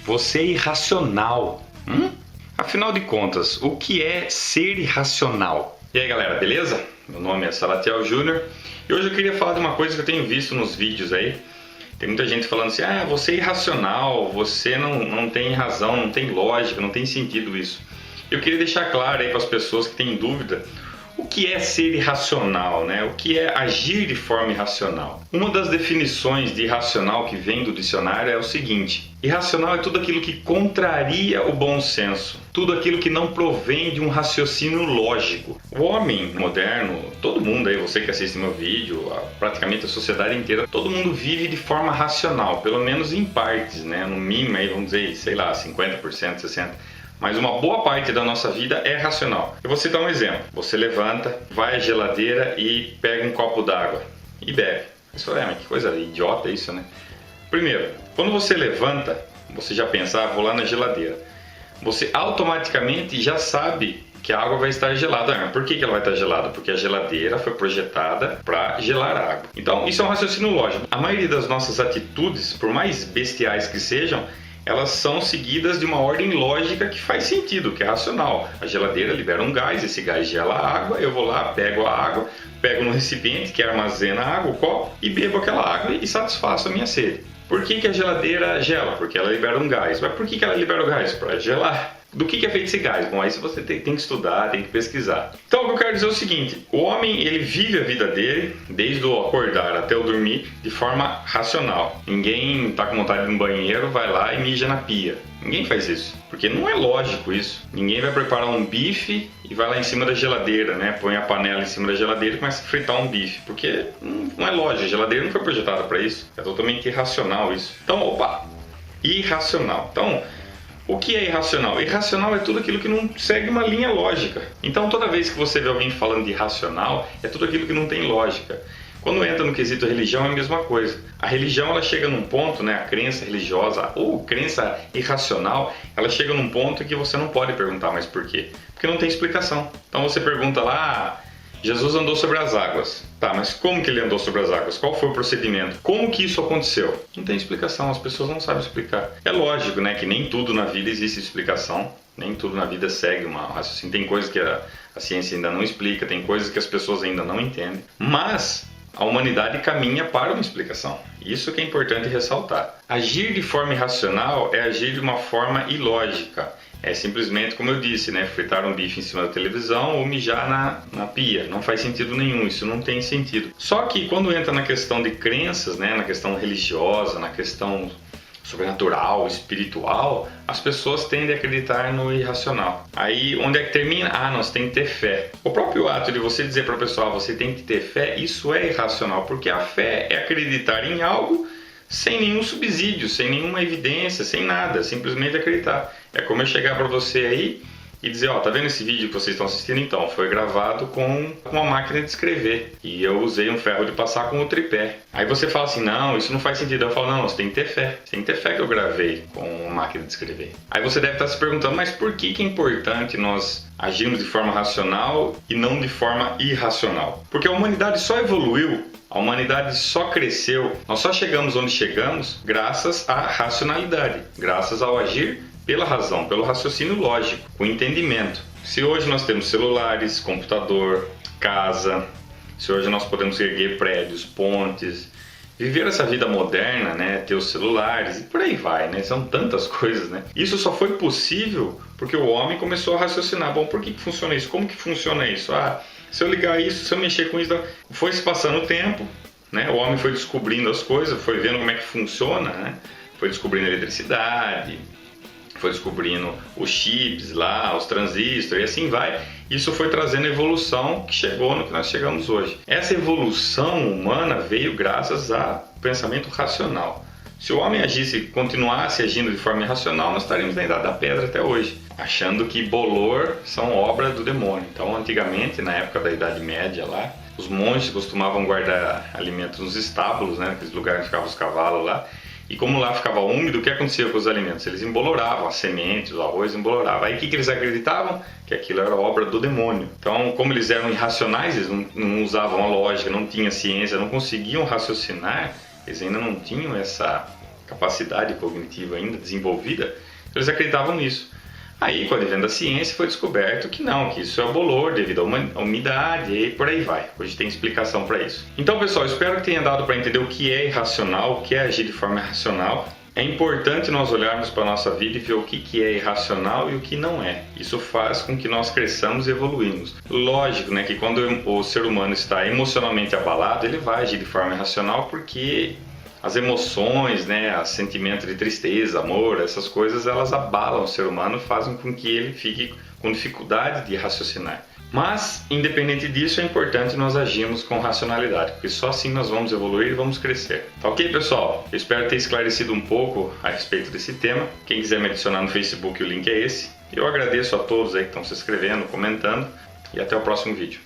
Você é irracional. Afinal de contas, o que é ser irracional? E aí galera, beleza? Meu nome é Salatiel Júnior e hoje eu queria falar de uma coisa que eu tenho visto nos vídeos aí. Tem muita gente falando assim, você é irracional, você não tem razão, não tem lógica, não tem sentido isso. Eu queria deixar claro aí para as pessoas que têm dúvida o que é ser irracional, né? O que é agir de forma irracional. Uma das definições de irracional que vem do dicionário é o seguinte: irracional é tudo aquilo que contraria o bom senso, tudo aquilo que não provém de um raciocínio lógico. O homem moderno, todo mundo aí, você que assiste meu vídeo, praticamente a sociedade inteira, todo mundo vive de forma racional, pelo menos em partes, né? No mínimo aí, vamos dizer, sei lá, 50%, 60%. Mas uma boa parte da nossa vida é racional. Eu vou citar um exemplo. Você levanta, vai à geladeira e pega um copo d'água e bebe. Você fala, mas que coisa idiota isso, né? Primeiro, quando você levanta, você já pensa, vou lá na geladeira. Você automaticamente já sabe que a água vai estar gelada. Por que ela vai estar gelada? Porque a geladeira foi projetada para gelar a água. Então, isso é um raciocínio lógico. A maioria das nossas atitudes, por mais bestiais que sejam, elas são seguidas de uma ordem lógica que faz sentido, que é racional. A geladeira libera um gás, esse gás gela a água, eu vou lá, pego a água, pego no recipiente que armazena a água, o copo, e bebo aquela água e satisfaço a minha sede. Por que a geladeira gela? Porque ela libera um gás. Mas por que ela libera o gás? Para gelar. Do que é feito esse gás? Bom, aí você tem que estudar, tem que pesquisar. Então o que eu quero dizer é o seguinte: o homem ele vive a vida dele, desde o acordar até o dormir, de forma racional. Ninguém está com vontade de ir no banheiro, vai lá e mija na pia. Ninguém faz isso, porque não é lógico isso. Ninguém vai preparar um bife e vai lá em cima da geladeira, né? Põe a panela em cima da geladeira e começa a fritar um bife, porque não é lógico, a geladeira não foi projetada para isso. É totalmente irracional isso. Então, irracional. Então, o que é irracional? Irracional é tudo aquilo que não segue uma linha lógica. Então, toda vez que você vê alguém falando de irracional, é tudo aquilo que não tem lógica. Quando entra no quesito religião, é a mesma coisa. A religião, ela chega num ponto, né, a crença religiosa ou crença irracional, ela chega num ponto que você não pode perguntar mais por quê. Porque não tem explicação. Então, você pergunta lá, Jesus andou sobre as águas. Tá, mas como que ele andou sobre as águas? Qual foi o procedimento? Como que isso aconteceu? Não tem explicação, as pessoas não sabem explicar. É lógico, né, que nem tudo na vida existe explicação, nem tudo na vida segue uma raciocínio. Tem coisas que a ciência ainda não explica, tem coisas que as pessoas ainda não entendem, mas a humanidade caminha para uma explicação. Isso que é importante ressaltar. Agir de forma irracional é agir de uma forma ilógica. É simplesmente, como eu disse, né, fritar um bife em cima da televisão ou mijar na pia. Não faz sentido nenhum, isso não tem sentido. Só que quando entra na questão de crenças, né, na questão religiosa, na questão sobrenatural, espiritual, as pessoas tendem a acreditar no irracional. Aí, onde é que termina? Nós tem que ter fé. O próprio ato de você dizer para o pessoal, você tem que ter fé, isso é irracional, porque a fé é acreditar em algo sem nenhum subsídio, sem nenhuma evidência, sem nada, simplesmente acreditar. É como eu chegar para você aí e dizer, tá vendo esse vídeo que vocês estão assistindo? Então, foi gravado com uma máquina de escrever e eu usei um ferro de passar com o tripé. Aí você fala assim, não, isso não faz sentido. Eu falo, não, você tem que ter fé. Você tem que ter fé que eu gravei com uma máquina de escrever. Aí você deve estar se perguntando, mas por que é importante nós agirmos de forma racional e não de forma irracional? Porque a humanidade só evoluiu, a humanidade só cresceu, nós só chegamos onde chegamos graças à racionalidade, graças ao agir pela razão, pelo raciocínio lógico, o entendimento. Se hoje nós temos celulares, computador, casa, se hoje nós podemos erguer prédios, pontes, viver essa vida moderna, né, ter os celulares e por aí vai, né, são tantas coisas, né. Isso só foi possível porque o homem começou a raciocinar, bom, por que funciona isso? Como que funciona isso? Se eu ligar isso, se eu mexer com isso, foi se passando o tempo, né, o homem foi descobrindo as coisas, foi vendo como é que funciona, né, foi descobrindo a eletricidade, foi descobrindo os chips lá, os transistores e assim vai. Isso foi trazendo evolução que chegou no que nós chegamos hoje. Essa evolução humana veio graças ao pensamento racional. Se o homem continuasse agindo de forma irracional, nós estaríamos na Idade da Pedra até hoje, achando que bolor são obra do demônio. Então, antigamente, na época da Idade Média lá, os monges costumavam guardar alimentos nos estábulos, né, naqueles lugares que ficavam os cavalos lá. E como lá ficava úmido, o que acontecia com os alimentos? Eles emboloravam, as sementes, o arroz embolorava. Aí o que eles acreditavam? Que aquilo era obra do demônio. Então, como eles eram irracionais, eles não usavam a lógica, não tinham ciência, não conseguiam raciocinar, eles ainda não tinham essa capacidade cognitiva ainda desenvolvida, eles acreditavam nisso. Aí, com o advento da ciência, foi descoberto que não, que isso é o bolor devido à umidade e por aí vai. Hoje tem explicação para isso. Então, pessoal, espero que tenha dado para entender o que é irracional, o que é agir de forma irracional. É importante nós olharmos para a nossa vida e ver o que é irracional e o que não é. Isso faz com que nós cresçamos e evoluímos. Lógico, né, que quando o ser humano está emocionalmente abalado, ele vai agir de forma irracional porque as emoções, né, o sentimento de tristeza, amor, essas coisas, elas abalam o ser humano, fazem com que ele fique com dificuldade de raciocinar. Mas, independente disso, é importante nós agirmos com racionalidade, porque só assim nós vamos evoluir e vamos crescer. Tá ok, pessoal? Eu espero ter esclarecido um pouco a respeito desse tema. Quem quiser me adicionar no Facebook, o link é esse. Eu agradeço a todos aí que estão se inscrevendo, comentando, e até o próximo vídeo.